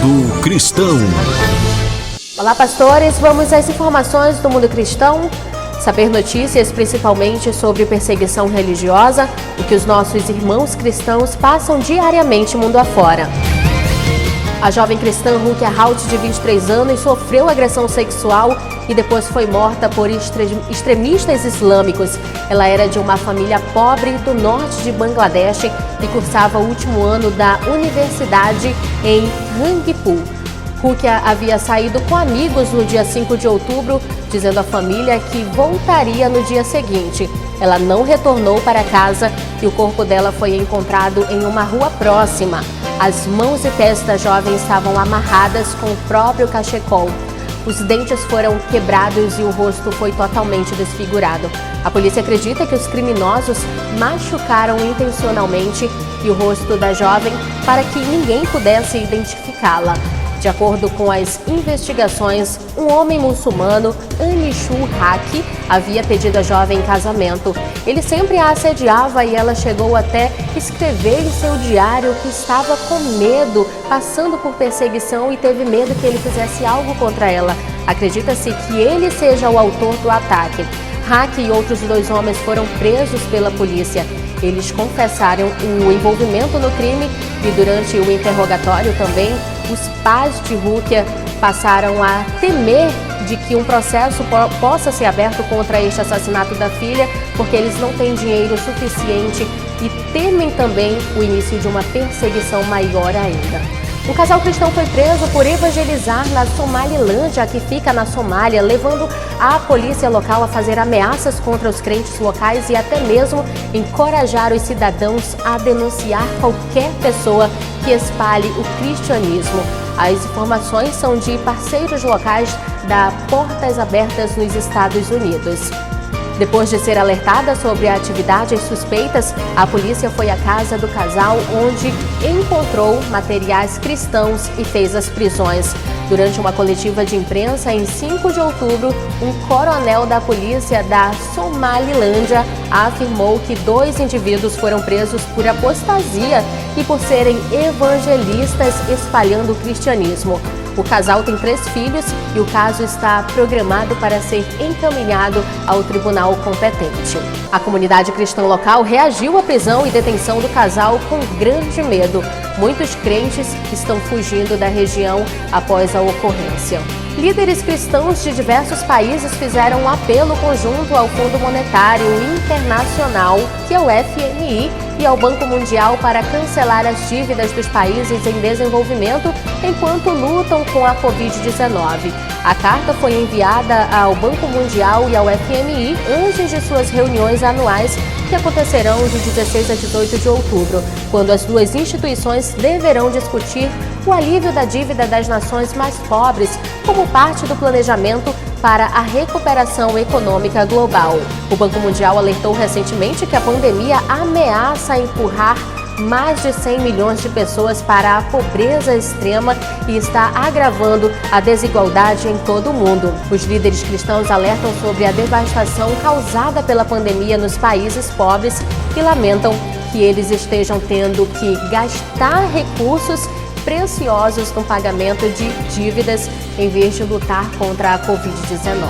Mundo Cristão. Olá, pastores. Vamos às informações do mundo cristão. Saber notícias principalmente sobre perseguição religiosa, o que os nossos irmãos cristãos passam diariamente mundo afora. A jovem cristã Rukia Haut, de 23 anos, sofreu agressão sexual e depois foi morta por extremistas islâmicos. Ela era de uma família pobre do norte de Bangladesh e cursava o último ano da universidade em Rangpur. Rukia havia saído com amigos no dia 5 de outubro, dizendo à família que voltaria no dia seguinte. Ela não retornou para casa e o corpo dela foi encontrado em uma rua próxima. As mãos e pés da jovem estavam amarradas com o próprio cachecol. Os dentes foram quebrados e o rosto foi totalmente desfigurado. A polícia acredita que os criminosos machucaram intencionalmente e o rosto da jovem para que ninguém pudesse identificá-la. De acordo com as investigações, um homem muçulmano, Anishul Haq, havia pedido a jovem em casamento. Ele sempre a assediava e ela chegou até escrever em seu diário que estava com medo, passando por perseguição e teve medo que ele fizesse algo contra ela. Acredita-se que ele seja o autor do ataque. Haq e outros 2 homens foram presos pela polícia. Eles confessaram o envolvimento no crime e durante o interrogatório também, os pais de Rukia passaram a temer de que um processo possa ser aberto contra este assassinato da filha, porque eles não têm dinheiro suficiente e temem também o início de uma perseguição maior ainda. Um casal cristão foi preso por evangelizar na Somalilândia, que fica na Somália, levando a polícia local a fazer ameaças contra os crentes locais e até mesmo encorajar os cidadãos a denunciar qualquer pessoa que espalhe o cristianismo. As informações são de parceiros locais da Portas Abertas nos Estados Unidos. Depois de ser alertada sobre atividades suspeitas, a polícia foi à casa do casal, onde encontrou materiais cristãos e fez as prisões. Durante uma coletiva de imprensa em 5 de outubro, um coronel da polícia da Somalilândia afirmou que 2 indivíduos foram presos por apostasia e por serem evangelistas espalhando o cristianismo. O casal tem 3 filhos e o caso está programado para ser encaminhado ao tribunal competente. A comunidade cristã local reagiu à prisão e detenção do casal com grande medo. Muitos crentes estão fugindo da região após a ocorrência. Líderes cristãos de diversos países fizeram um apelo conjunto ao Fundo Monetário Internacional, que é o FMI, e ao Banco Mundial para cancelar as dívidas dos países em desenvolvimento enquanto lutam com a Covid-19. A carta foi enviada ao Banco Mundial e ao FMI antes de suas reuniões anuais, que acontecerão de 16 a 18 de outubro, quando as 2 instituições deverão discutir o alívio da dívida das nações mais pobres como parte do planejamento para a recuperação econômica global. O Banco Mundial alertou recentemente que a pandemia ameaça empurrar mais de 100 milhões de pessoas para a pobreza extrema e está agravando a desigualdade em todo o mundo. Os líderes cristãos alertam sobre a devastação causada pela pandemia nos países pobres e lamentam que eles estejam tendo que gastar recursos preciosos no pagamento de dívidas em vez de lutar contra a Covid-19.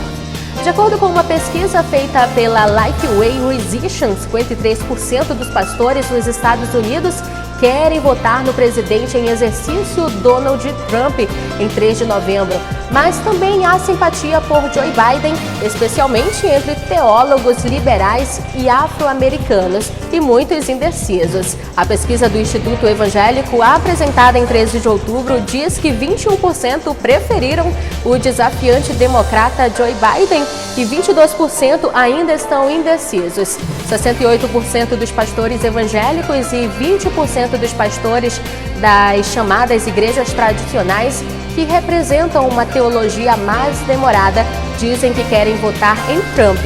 De acordo com uma pesquisa feita pela Lifeway Resistance, 53% dos pastores nos Estados Unidos querem votar no presidente em exercício Donald Trump em 3 de novembro. Mas também há simpatia por Joe Biden, especialmente entre teólogos liberais e afro-americanos e muitos indecisos. A pesquisa do Instituto Evangélico, apresentada em 13 de outubro, diz que 21% preferiram o desafiante democrata Joe Biden e 22% ainda estão indecisos. 68% dos pastores evangélicos e 20% dos pastores das chamadas igrejas tradicionais, que representam uma teologia mais demorada, dizem que querem votar em Trump.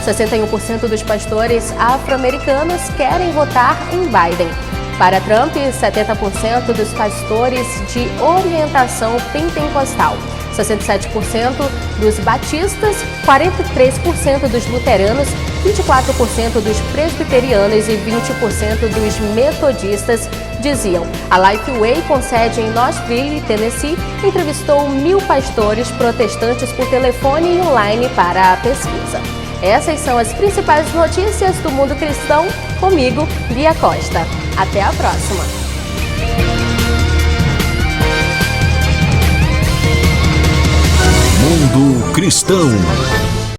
61% dos pastores afro-americanos querem votar em Biden. Para Trump, 70% dos pastores de orientação pentecostal, 67% dos batistas, 43% dos luteranos, 24% dos presbiterianos e 20% dos metodistas diziam. A Lifeway, com sede em Nashville, Tennessee, entrevistou 1.000 pastores protestantes por telefone e online para a pesquisa. Essas são as principais notícias do mundo cristão, comigo, Bia Costa. Até a próxima! Mundo Cristão.